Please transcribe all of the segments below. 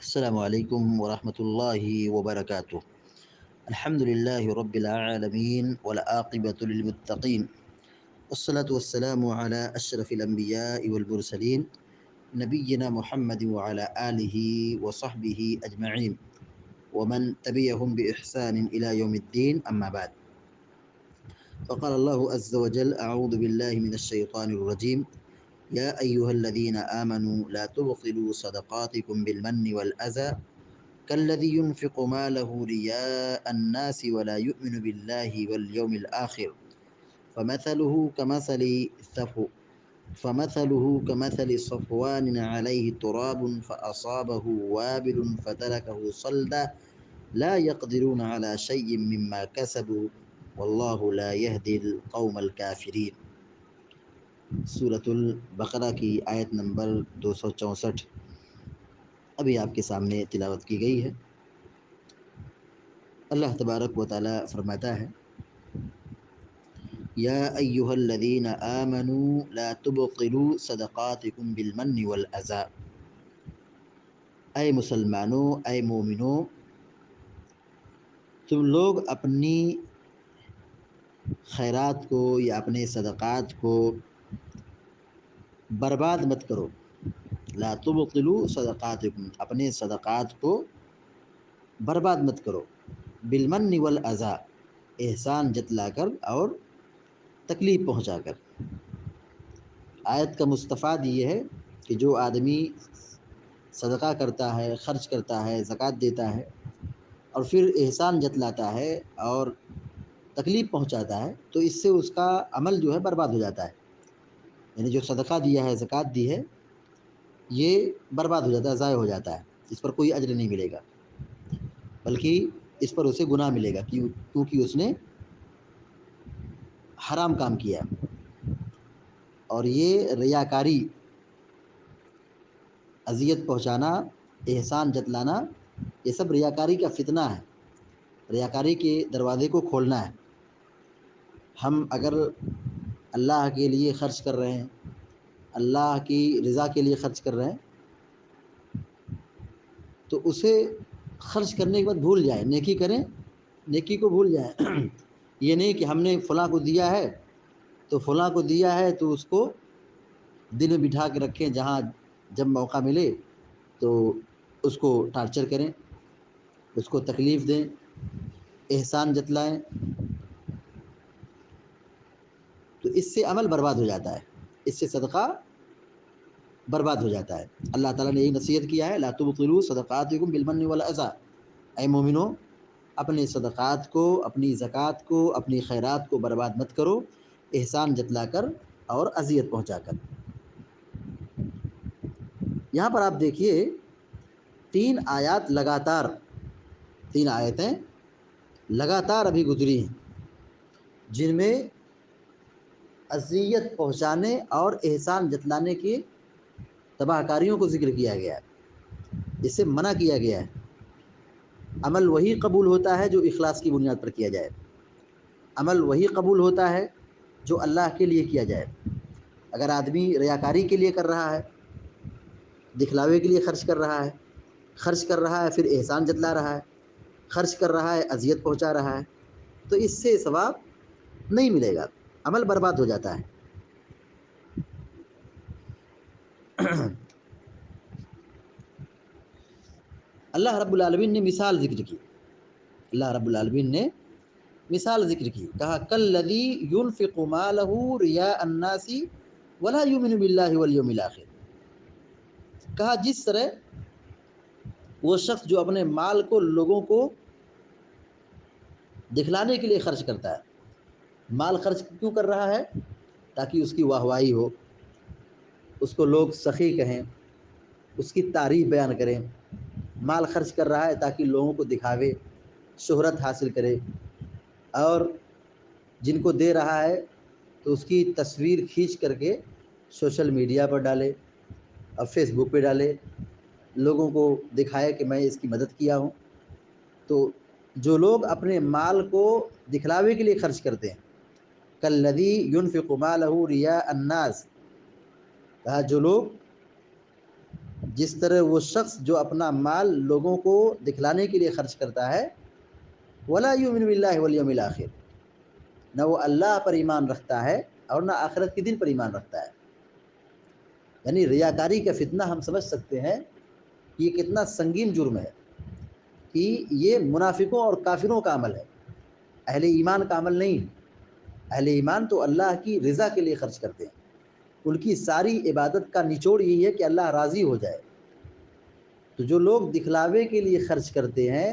السلام عليكم ورحمة الله وبركاته. الحمد لله رب العالمين والعاقبة للمتقين، والصلاة والسلام على أشرف الأنبياء والمرسلين نبينا محمد وعلى آله وصحبه أجمعين ومن تبعهم بإحسان إلى يوم الدين، أما بعد. فقال الله عز وجل: أعوذ بالله من الشيطان الرجيم. يا أيها الذين آمنوا لا تبطلوا صدقاتكم بالمن والأذى كالذي ينفق ماله رياء الناس ولا يؤمن بالله واليوم الآخر فمثله كمثل صفوان عليه تراب فأصابه وابل فتركه صلدا لا يقدرون على شيء مما كسبوا والله لا يهدي القوم الكافرين. سورة البقرہ کی آیت نمبر 264 ابھی آپ کے سامنے تلاوت کی گئی ہے۔ اللہ تبارک و تعالی فرماتا ہے: یا ایہا الذین آمنوا لا تبطلوا صدقاتکم بالمن والأذی، اے مسلمانوں، اے مومنوں، تم لوگ اپنی خیرات کو یا اپنے صدقات کو برباد مت کرو۔ لا تبطلوا صدقاتکم، اپنے صدقات کو برباد مت کرو، بالمن والأذی، احسان جتلا کر اور تکلیف پہنچا کر۔ آیت کا مستفاد یہ ہے کہ جو آدمی صدقہ کرتا ہے، خرچ کرتا ہے، زکوٰۃ دیتا ہے اور پھر احسان جتلاتا ہے اور تکلیف پہنچاتا ہے تو اس سے اس کا عمل جو ہے برباد ہو جاتا ہے۔ یعنی جو صدقہ دیا ہے، زکوٰۃ دی ہے، یہ برباد ہو جاتا ہے، ضائع ہو جاتا ہے، اس پر کوئی اجر نہیں ملے گا، بلکہ اس پر اسے گناہ ملے گا کیونکہ اس نے حرام کام کیا۔ اور یہ ریاکاری، اذیت پہنچانا، احسان جتلانا، یہ سب ریاکاری کا فتنہ ہے، ریاکاری کے دروازے کو کھولنا ہے۔ ہم اگر اللہ کے لیے خرچ کر رہے ہیں، اللہ کی رضا کے لیے خرچ کر رہے ہیں، تو اسے خرچ کرنے کے بعد بھول جائیں، نیکی کریں، نیکی کو بھول جائیں۔ یہ نہیں کہ ہم نے فلاں کو دیا ہے تو فلاں کو دیا ہے تو اس کو دل میں بٹھا کے رکھیں، جہاں جب موقع ملے تو اس کو ٹارچر کریں، اس کو تکلیف دیں، احسان جتلائیں، تو اس سے عمل برباد ہو جاتا ہے، اس سے صدقہ برباد ہو جاتا ہے۔ اللہ تعالیٰ نے یہی نصیحت کیا ہے: لا تبطلوا صدقاتکم بالمن والأذی، اے مومنو، اپنے صدقات کو، اپنی زکوٰۃ کو، اپنی خیرات کو برباد مت کرو، احسان جتلا کر اور اذیت پہنچا کر۔ یہاں پر آپ دیکھیے، تین آیتیں لگاتار ابھی گزری ہیں جن میں اذیت پہنچانے اور احسان جتلانے کی تباہ کاریوں کو ذکر کیا گیا ہے، اس سے منع کیا گیا ہے۔ عمل وہی قبول ہوتا ہے جو اخلاص کی بنیاد پر کیا جائے، عمل وہی قبول ہوتا ہے جو اللہ کے لیے کیا جائے۔ اگر آدمی ریاکاری کے لیے کر رہا ہے، دکھلاوے کے لیے خرچ کر رہا ہے، پھر احسان جتلا رہا ہے، خرچ کر رہا ہے، اذیت پہنچا رہا ہے، تو اس سے ثواب نہیں ملے گا، عمل برباد ہو جاتا ہے۔ اللہ رب العالمین نے مثال ذکر کی، کہا: کالذی ينفق مالہ رئاء الناس ولا یؤمن باللہ والیوم الآخر، کہا جس طرح وہ شخص جو اپنے مال کو لوگوں کو دکھلانے کے لیے خرچ کرتا ہے، مال خرچ کیوں کر رہا ہے؟ تاکہ اس کی واہواہی ہو، اس کو لوگ سخی کہیں، اس کی تعریف بیان کریں۔ مال خرچ کر رہا ہے تاکہ لوگوں کو دکھاوے، شہرت حاصل کرے، اور جن کو دے رہا ہے تو اس کی تصویر کھینچ کر کے سوشل میڈیا پر ڈالے اور فیس بک پہ ڈالے، لوگوں کو دکھائے کہ میں اس کی مدد کیا ہوں۔ تو جو لوگ اپنے مال کو دکھلاوے کے لیے خرچ کرتے ہیں، کالذی ينفق مالہ رئاء الناس، کہا جو لوگ جس طرح وہ شخص جو اپنا مال لوگوں کو دکھلانے کے لیے خرچ کرتا ہے، ولا یؤمن باللہ والیوم الآخر، نہ وہ اللہ پر ایمان رکھتا ہے اور نہ آخرت کے دن پر ایمان رکھتا ہے۔ یعنی ریاکاری کا فتنہ ہم سمجھ سکتے ہیں کہ یہ کتنا سنگین جرم ہے، کہ یہ منافقوں اور کافروں کا عمل ہے، اہل ایمان کا عمل نہیں۔ اہل ایمان تو اللہ کی رضا کے لیے خرچ کرتے ہیں، ان کی ساری عبادت کا نچوڑ یہی ہے کہ اللہ راضی ہو جائے۔ تو جو لوگ دکھلاوے کے لیے خرچ کرتے ہیں،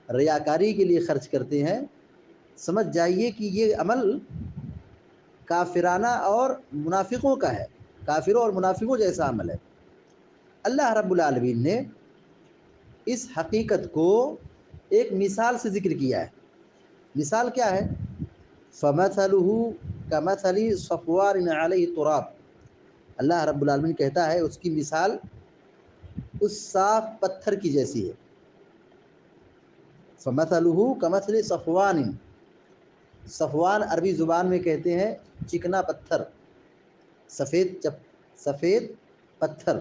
ریاکاری کے لیے خرچ کرتے ہیں، سمجھ جائیے کہ یہ عمل کافرانہ اور منافقوں کا ہے، کافروں اور منافقوں جیسا عمل ہے۔ اللہ رب العالمین نے اس حقیقت کو ایک مثال سے ذکر کیا ہے۔ مثال کیا ہے؟ فَمَثَلُهُ كَمَثَلِ صَفْوَانٍ عَلَيْهِ تُرَابٌ، اللہ رب العالمین کہتا ہے اس کی مثال اس صاف پتھر کی جیسی ہے۔ فَمَثَلُهُ كَمَثَلِ صَفْوَانٍ، صفوان عربی زبان میں کہتے ہیں چکنا پتھر، سفید پتھر۔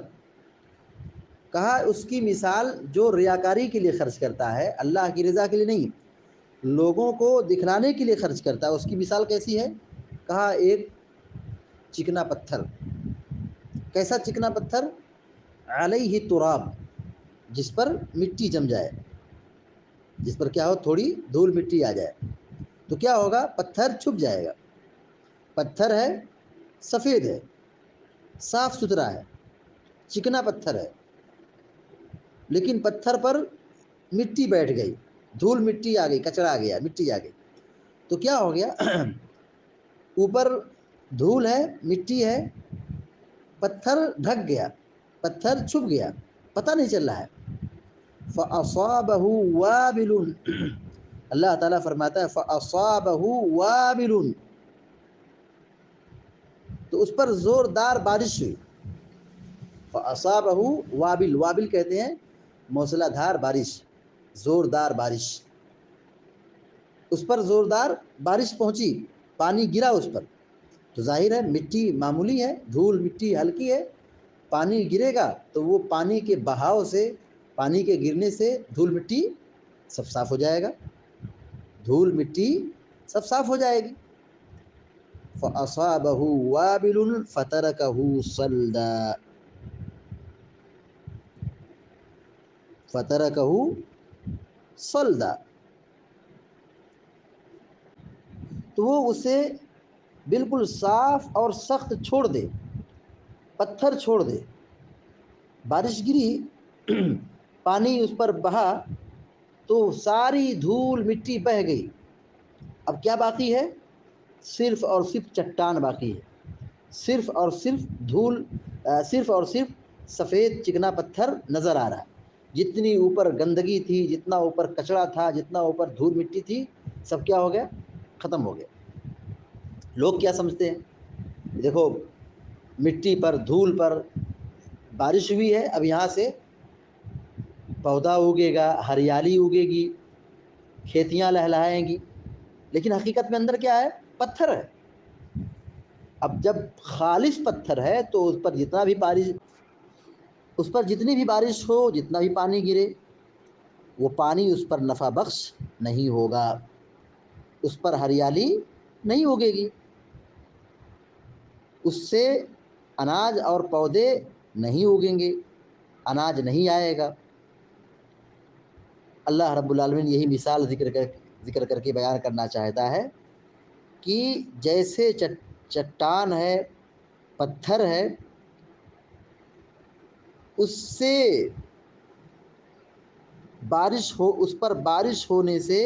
کہا اس کی مثال جو ریاکاری کے لیے خرچ کرتا ہے، اللہ کی رضا کے لیے نہیں، لوگوں کو دکھلانے کے لیے خرچ کرتا ہے، اس کی مثال کیسی ہے؟ کہا ایک چکنا پتھر۔ کیسا چکنا پتھر؟ علیہ تراب، جس پر مٹی جم جائے، جس پر کیا ہو، تھوڑی دھول مٹی آ جائے تو کیا ہوگا؟ پتھر چھپ جائے گا۔ پتھر ہے، سفید ہے، صاف ستھرا ہے، چکنا پتھر ہے، لیکن پتھر پر مٹی بیٹھ گئی، دھول مٹی آ گئی، کچرا آ گیا، مٹی آ گئی تو کیا ہو گیا؟ اوپر دھول ہے، مٹی ہے، پتھر ڈھک گیا، پتھر چھپ گیا، پتہ نہیں چل رہا ہے۔ فَأَصَابَهُ وَابِلٌ، اللہ تعالیٰ فرماتا ہے فَأَصَابَهُ وَابِلٌ، تو اس پر زوردار بارش ہوئی۔ فَأَصَابَهُ وابل، وابل کہتے ہیں موسلا دھار بارش، زوردار بارش۔ اس پر زوردار بارش پہنچی، پانی گرا اس پر، تو ظاہر ہے مٹی معمولی ہے، دھول مٹی ہلکی ہے، پانی گرے گا تو وہ پانی کے بہاؤ سے، پانی کے گرنے سے دھول مٹی سب صاف ہو جائے گا، دھول مٹی سب صاف ہو جائے گی۔ فَأَصَابَهُ وَابِلٌ فَتَرَكَهُ صَلْدًا، فَتَرَكَهُ صَلْدًا، تو وہ اسے بالکل صاف اور سخت چھوڑ دے، پتھر چھوڑ دے۔ بارش گری، پانی اس پر بہا تو ساری دھول مٹی بہہ گئی، اب کیا باقی ہے؟ صرف اور صرف چٹان باقی ہے، صرف اور صرف دھول، صرف اور صرف سفید چکنا پتھر نظر آ رہا ہے۔ جتنی اوپر گندگی تھی، جتنا اوپر کچرا تھا، جتنا اوپر دھول مٹی تھی، سب کیا ہو گیا؟ ختم ہو گیا۔ لوگ کیا سمجھتے ہیں؟ دیکھو مٹی پر، دھول پر بارش ہوئی ہے، اب یہاں سے پودا اگے گا، ہریالی اگے گی، کھیتیاں لہلائیں گی، لیکن حقیقت میں اندر کیا ہے؟ پتھر ہے۔ اب جب خالص پتھر ہے تو اس پر جتنا بھی بارش، اس پر جتنی بھی بارش ہو، جتنا بھی پانی گرے، وہ پانی اس پر نفع بخش نہیں ہوگا، اس پر ہریالی نہیں اگے گی، اس سے اناج اور پودے نہیں اگیں گے، اناج نہیں آئے گا۔ اللہ رب العالمین یہی مثال ذکر کر کے بیان کرنا چاہتا ہے کہ جیسے چٹان ہے، پتھر ہے، اس سے بارش ہو، اس پر بارش ہونے سے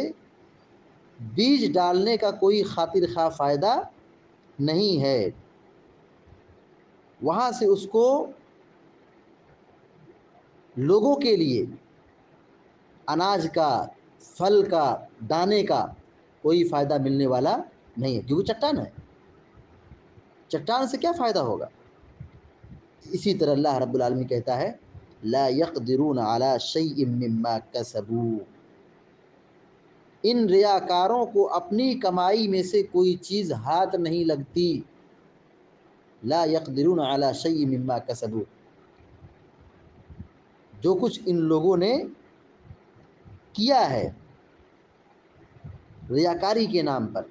بیج ڈالنے کا کوئی خاطر خواہ فائدہ نہیں ہے، وہاں سے اس کو لوگوں کے لیے اناج کا، پھل کا، دانے کا کوئی فائدہ ملنے والا نہیں ہے، کیونکہ چٹان ہے، چٹان سے کیا فائدہ ہوگا؟ اسی طرح اللہ رب العالمین کہتا ہے لا يقدرون على شيء مما كسبوا، ان ریاکاروں کو اپنی کمائی میں سے کوئی چیز ہاتھ نہیں لگتی، لا يقدرون على شيء مما كسبوا، جو کچھ ان لوگوں نے کیا ہے ریاکاری کے نام پر،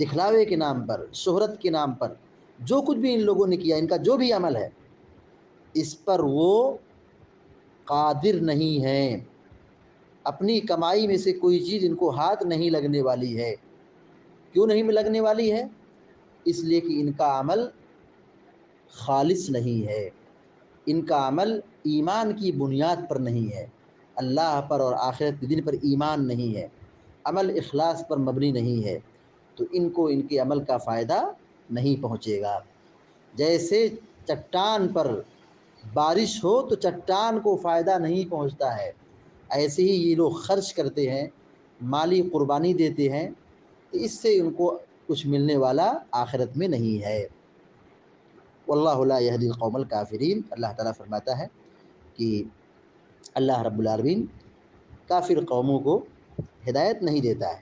دکھلاوے کے نام پر، شہرت کے نام پر، جو کچھ بھی ان لوگوں نے کیا، ان کا جو بھی عمل ہے، اس پر وہ قادر نہیں ہیں۔ اپنی کمائی میں سے کوئی چیز ان کو ہاتھ نہیں لگنے والی ہے۔ کیوں نہیں لگنے والی ہے؟ اس لیے کہ ان کا عمل خالص نہیں ہے، ان کا عمل ایمان کی بنیاد پر نہیں ہے، اللہ پر اور آخرت کے دن پر ایمان نہیں ہے، عمل اخلاص پر مبنی نہیں ہے، تو ان کو ان کے عمل کا فائدہ نہیں پہنچے گا۔ جیسے چٹان پر بارش ہو تو چٹان کو فائدہ نہیں پہنچتا ہے، ایسے ہی یہ لوگ خرچ کرتے ہیں، مالی قربانی دیتے ہیں، تو اس سے ان کو کچھ ملنے والا آخرت میں نہیں ہے۔ واللہ لا یہدی القوم الکافرین، اللہ تعالیٰ فرماتا ہے کہ اللہ رب العالمین کافر قوموں کو ہدایت نہیں دیتا ہے،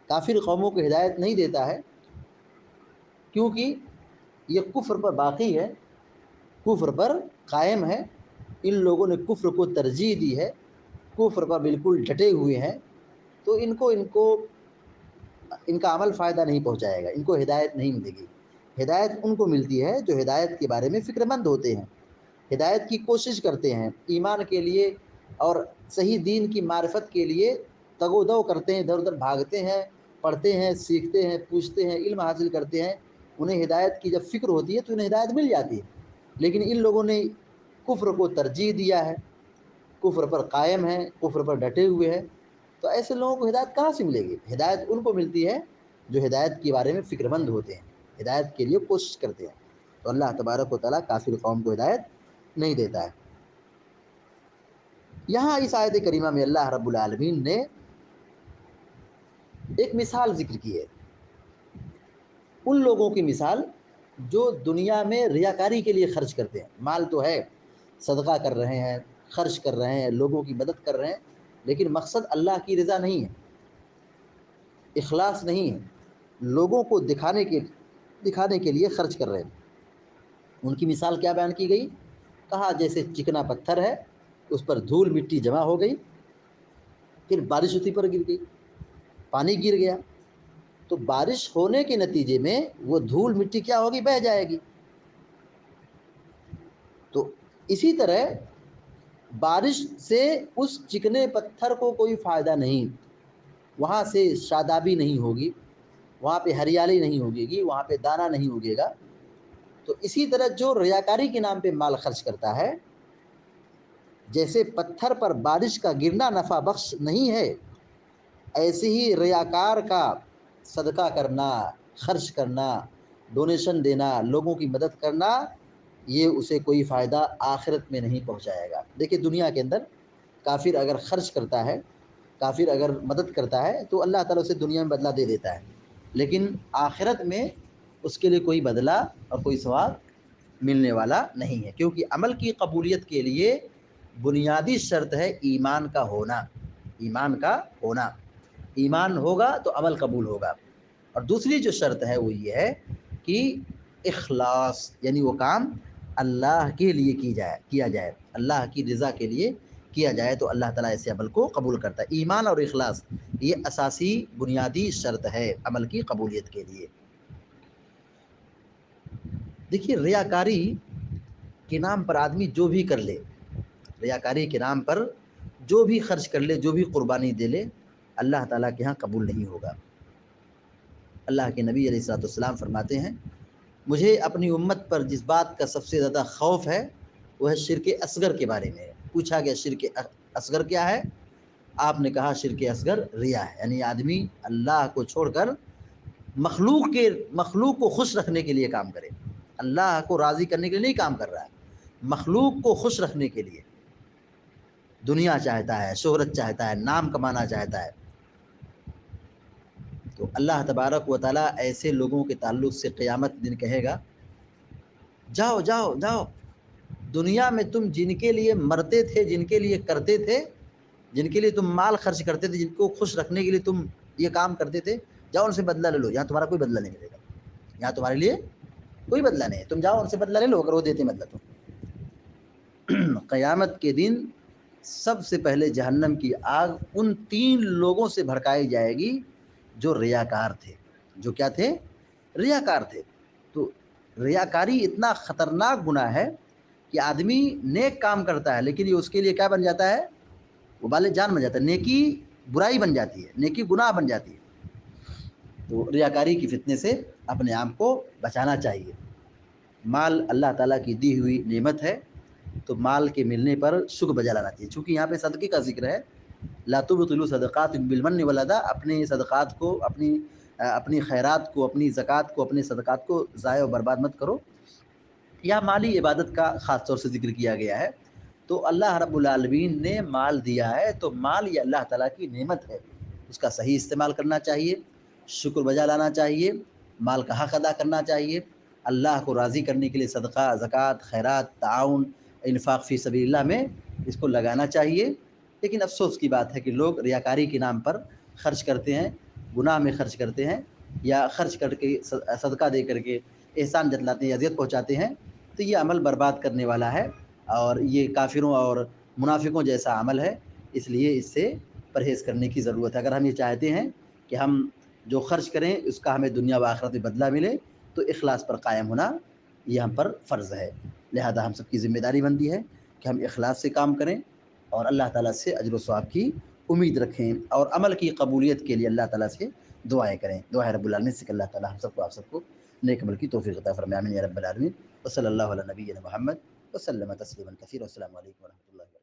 کافر قوموں کو ہدایت نہیں دیتا ہے، کیونکہ یہ کفر پر باقی ہے، کفر پر قائم ہے، ان لوگوں نے کفر کو ترجیح دی ہے، کفر پر بالکل ڈٹے ہوئے ہیں، تو ان کو ان کا عمل فائدہ نہیں پہنچائے گا، ان کو ہدایت نہیں ملے گی۔ ہدایت ان کو ملتی ہے جو ہدایت کے بارے میں فکر مند ہوتے ہیں، ہدایت کی کوشش کرتے ہیں، ایمان کے لیے اور صحیح دین کی معرفت کے لیے تگ و دو کرتے ہیں، ادھر ادھر بھاگتے ہیں، پڑھتے ہیں، سیکھتے ہیں، پوچھتے ہیں، علم حاصل کرتے ہیں، انہیں ہدایت کی جب فکر ہوتی ہے تو انہیں ہدایت مل جاتی ہے۔ لیکن ان لوگوں نے کفر کو ترجیح دیا ہے، کفر پر قائم ہے، کفر پر ڈٹے ہوئے ہیں، تو ایسے لوگوں کو ہدایت کہاں سے ملے گی؟ ہدایت ان کو ملتی ہے جو ہدایت کے بارے میں فکر مند ہوتے ہیں، ہدایت کے لیے کوشش کرتے ہیں، تو اللہ تبارک و تعالیٰ کافر قوم کو ہدایت نہیں دیتا ہے۔ یہاں اس آیت کریمہ میں اللہ رب العالمین نے ایک مثال ذکر کی ہے، ان لوگوں کی مثال جو دنیا میں ریاکاری کے لیے خرچ کرتے ہیں، مال تو ہے، صدقہ کر رہے ہیں، خرچ کر رہے ہیں، لوگوں کی مدد کر رہے ہیں، لیکن مقصد اللہ کی رضا نہیں ہے، اخلاص نہیں ہے، لوگوں کو دکھانے کے لیے خرچ کر رہے ہیں۔ ان کی مثال کیا بیان کی گئی؟ کہا جیسے چکنا پتھر ہے، اس پر دھول مٹی جمع ہو گئی، پھر بارش اسی پر گر گئی، پانی گر گیا، تو بارش ہونے کے نتیجے میں وہ دھول مٹی کیا ہوگی؟ بہہ جائے گی۔ تو اسی طرح بارش سے اس چکنے پتھر کو کوئی فائدہ نہیں، وہاں سے شادابی نہیں ہوگی، وہاں پہ ہریالی نہیں ہوگی، وہاں پہ دانہ نہیں اگے گا۔ تو اسی طرح جو ریاکاری کے نام پہ مال خرچ کرتا ہے، جیسے پتھر پر بارش کا گرنا نفع بخش نہیں ہے، ایسے ہی ریاکار کا صدقہ کرنا، خرچ کرنا، ڈونیشن دینا، لوگوں کی مدد کرنا، یہ اسے کوئی فائدہ آخرت میں نہیں پہنچائے گا۔ دیکھیے دنیا کے اندر کافر اگر خرچ کرتا ہے، کافر اگر مدد کرتا ہے تو اللہ تعالیٰ اسے دنیا میں بدلہ دے دیتا ہے، لیکن آخرت میں اس کے لیے کوئی بدلہ اور کوئی ثواب ملنے والا نہیں ہے، کیونکہ عمل کی قبولیت کے لیے بنیادی شرط ہے ایمان کا ہونا، ایمان کا ہونا، ایمان ہوگا تو عمل قبول ہوگا۔ اور دوسری جو شرط ہے وہ یہ ہے کہ اخلاص، یعنی وہ کام اللہ کے لیے کیا جائے، اللہ کی رضا کے لیے کیا جائے، تو اللہ تعالیٰ ایسے عمل کو قبول کرتا ہے۔ ایمان اور اخلاص یہ اساسی بنیادی شرط ہے عمل کی قبولیت کے لیے۔ دیکھیے ریاکاری کے نام پر آدمی جو بھی کر لے، ریاکاری کے نام پر جو بھی خرچ کر لے، جو بھی قربانی دے لے، اللہ تعالیٰ کے ہاں قبول نہیں ہوگا۔ اللہ کے نبی علیہ الصلوۃ والسلام فرماتے ہیں، مجھے اپنی امت پر جس بات کا سب سے زیادہ خوف ہے وہ ہے شرک اصغر کے بارے میں۔ پوچھا گیا شرک اصغر کیا ہے؟ آپ نے کہا شرک اصغر ریا ہے، یعنی آدمی اللہ کو چھوڑ کر مخلوق کو خوش رکھنے کے لیے کام کرے، اللہ کو راضی کرنے کے لیے نہیں کام کر رہا ہے، مخلوق کو خوش رکھنے کے لیے دنیا چاہتا ہے، شہرت چاہتا ہے، نام کمانا چاہتا ہے۔ تو اللہ تبارک و تعالیٰ ایسے لوگوں کے تعلق سے قیامت دن کہے گا، جاؤ جاؤ جاؤ، دنیا میں تم جن کے لیے مرتے تھے، جن کے لیے کرتے تھے، جن کے لیے تم مال خرچ کرتے تھے، جن کو خوش رکھنے کے لیے تم یہ کام کرتے تھے، جاؤ ان سے بدلہ لے لو، یہاں تمہارا کوئی بدلہ نہیں ملے گا، یہاں تمہارے لیے کوئی بدلہ نہیں ہے، تم جاؤ ان سے بدلہ لے لو اگر وہ دیتے بدلہ تو۔ قیامت کے دن سب سے پہلے جہنم کی آگ ان 3 لوگوں سے بھڑکائی جائے گی جو ریاکار تھے. جو کیا تھے؟ ریاکار تھے. تو ریاکاری اتنا خطرناک گناہ ہے کہ آدمی نیک کام کرتا ہے لیکن یہ اس کے لیے کیا بن جاتا ہے؟ وبال جان بن جاتا ہے. نیکی برائی بن جاتی ہے, نیکی گناہ بن جاتی ہے. تو ریاکاری کی فتنے سے اپنے آپ کو بچانا چاہیے. مال اللہ تعالیٰ کی دی ہوئی نعمت ہے, تو مال کے ملنے پر شکر بجا لانا چاہیے. چونکہ یہاں پہ صدقے کا ذکر ہے, لا تبطلوا صدقاتکم بالمن والاذی, اپنے صدقات کو, اپنی خیرات کو, اپنی زکوٰۃ کو, اپنے صدقات کو ضائع و برباد مت کرو. یا مالی عبادت کا خاص طور سے ذکر کیا گیا ہے. تو اللہ رب العالمین نے مال دیا ہے, تو مال یہ اللہ تعالیٰ کی نعمت ہے, اس کا صحیح استعمال کرنا چاہیے, شکر بجا لانا چاہیے, مال کا حق ادا کرنا چاہیے. اللہ کو راضی کرنے کے لیے صدقہ, زکوٰۃ, خیرات, تعاون, انفاق فی سبیل اللہ میں اس کو لگانا چاہیے. لیکن افسوس کی بات ہے کہ لوگ ریاکاری کے نام پر خرچ کرتے ہیں, گناہ میں خرچ کرتے ہیں, یا خرچ کر کے صدقہ دے کر کے احسان جتلاتے ہیں, اذیت پہنچاتے ہیں. تو یہ عمل برباد کرنے والا ہے, اور یہ کافروں اور منافقوں جیسا عمل ہے. اس لیے اس سے پرہیز کرنے کی ضرورت ہے. اگر ہم یہ چاہتے ہیں کہ ہم جو خرچ کریں اس کا ہمیں دنیا و آخرت میں بدلہ ملے, تو اخلاص پر قائم ہونا یہ ہم پر فرض ہے. لہذا ہم سب کی ذمہ داری بنتی ہے کہ ہم اخلاص سے کام کریں اور اللہ تعالیٰ سے اجر و ثواب کی امید رکھیں, اور عمل کی قبولیت کے لیے اللہ تعالیٰ سے دعائیں کریں. دعائیں رب العالمین سے کہ اللہ تعالیٰ ہم سب کو, آپ سب کو نیک عمل کی توفیق عطا فرمائے. آمین یا رب العالمین. وصلی اللہ علی نبینا محمد وسلم تسلیما کثیرا. والسلام علیکم ورحمۃ اللہ.